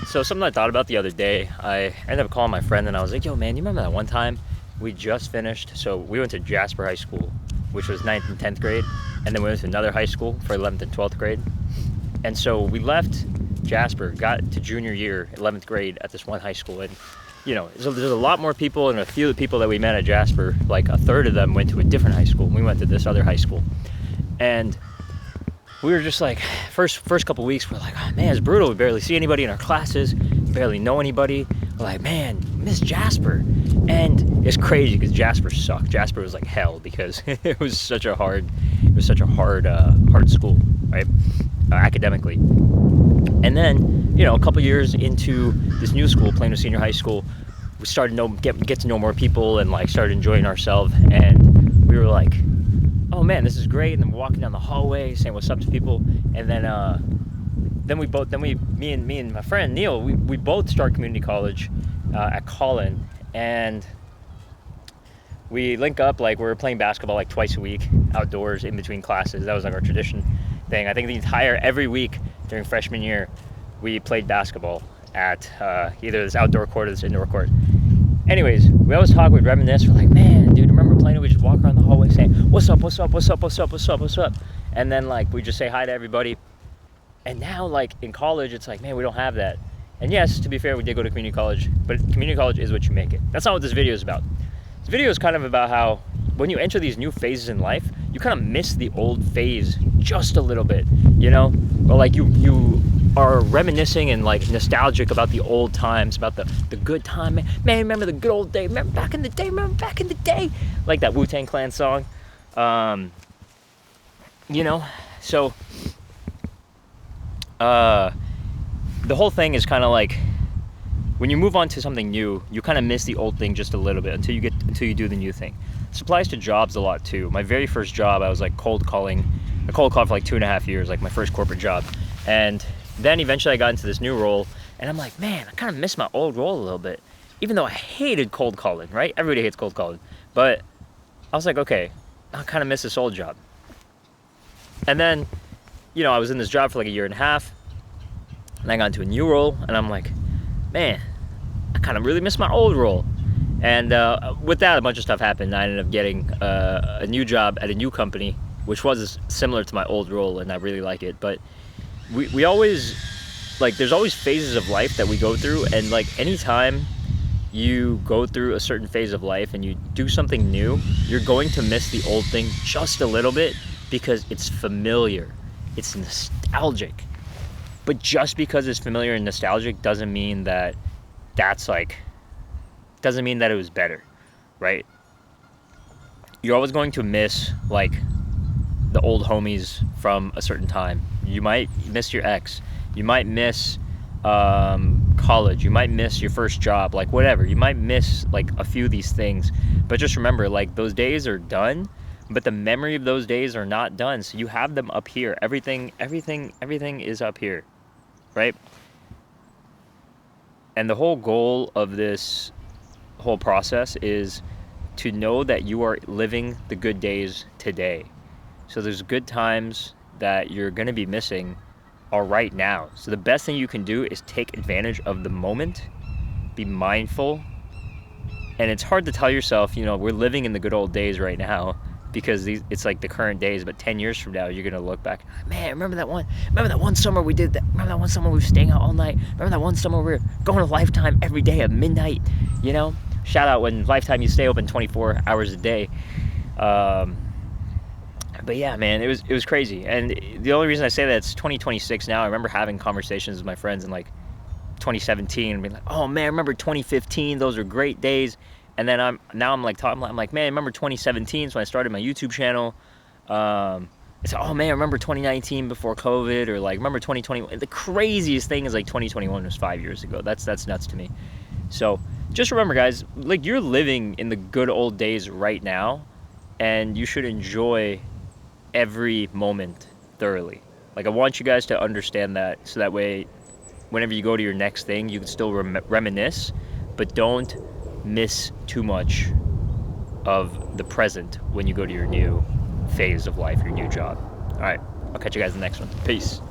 So something I thought about the other day, I ended up calling my friend and I was like, yo man, you remember that one time we just finished? So we went to Jasper High School, which was 9th and 10th grade, and then we went to another high school for 11th and 12th grade. And so we left Jasper, got to junior year, 11th grade at this one high school, and you know, so there's a lot more people, and a few of the people that we met at Jasper, like a third of them went to a different high school. We went to this other high school. And we were just like, first couple weeks, we're like, oh, man, it's brutal. We barely see anybody in our classes, barely know anybody. We're like, man, miss Jasper. And it's crazy because Jasper sucked. Jasper was like hell because it was such a hard school, right? Academically. And then, you know, a couple years into this new school, Plano Senior High School, we started to get to know more people and like started enjoying ourselves. And we were like, oh man, this is great. And then we're walking down the hallway saying what's up to people. And then me and my friend Neil, we both start community college at Collin, and we link up. Like, we're playing basketball like twice a week outdoors in between classes. That was like our tradition thing. I think every week during freshman year, we played basketball at either this outdoor court or this indoor court. Anyways, we always talk, we'd reminisce. We're like, man, dude, remember playing? We just walk around the hallway saying, what's up, what's up, what's up, what's up, what's up, what's up? And then like we just say hi to everybody. And now like in college, it's like, man, we don't have that. And yes, to be fair, we did go to community college, but community college is what you make it. That's not what this video is about. This video is kind of about how when you enter these new phases in life, you kind of miss the old phase just a little bit, you know? Or like you are reminiscing and like nostalgic about the old times, about the good time. Man, remember the good old day? Remember back in the day? Like that Wu-Tang Clan song. You know, so the whole thing is kind of like when you move on to something new, you kind of miss the old thing just a little bit until you do the new thing. This applies to jobs a lot too. My very first job, I was like cold calling. I cold called for like 2.5 years, like my first corporate job. And then eventually I got into this new role, and I'm like, man, I kind of miss my old role a little bit. Even though I hated cold calling, right? Everybody hates cold calling. But I was like, okay, I kind of miss this old job. And then, you know, I was in this job for like 1.5 years, and I got into a new role, and I'm like, man, I kind of really miss my old role. And with that, a bunch of stuff happened. I ended up getting a new job at a new company, which was similar to my old role, and I really like it. But we always, like, there's always phases of life that we go through, and like anytime you go through a certain phase of life and you do something new, you're going to miss the old thing just a little bit because it's familiar, it's nostalgic. But just because it's familiar and nostalgic doesn't mean that doesn't mean that it was better, right? You're always going to miss like the old homies from a certain time. You might miss your ex. You might miss college. You might miss your first job, like whatever. You might miss like a few of these things. But just remember, like, those days are done, but the memory of those days are not done. So you have them up here. Everything is up here, right? And the whole goal of this whole process is to know that you are living the good days today. So there's good times that you're going to be missing are right now. So the best thing you can do is take advantage of the moment, be mindful. And it's hard to tell yourself, you know, we're living in the good old days right now because it's like the current days, but 10 years from now, you're going to look back, man, remember that one summer we did that? Remember that one summer we were staying out all night? Remember that one summer we were going to Lifetime every day at midnight, you know? Shout out when Lifetime, you stay open 24 hours a day. But yeah, man, it was crazy. And the only reason I say that, it's 2026 now. I remember having conversations with my friends in like 2017 and being like, oh man, remember 2015? Those were great days. And then I'm like, man, remember 2017? So I started my YouTube channel. It's like, oh man, remember 2019 before COVID, or like remember 2021? The craziest thing is like 2021 was 5 years ago. That's nuts to me. So just remember, guys, like, you're living in the good old days right now, and you should enjoy every moment thoroughly. Like, I want you guys to understand that, so that way whenever you go to your next thing, you can still reminisce, but don't miss too much of the present when you go to your new phase of life, your new job. All right, I'll catch you guys in the next one. Peace.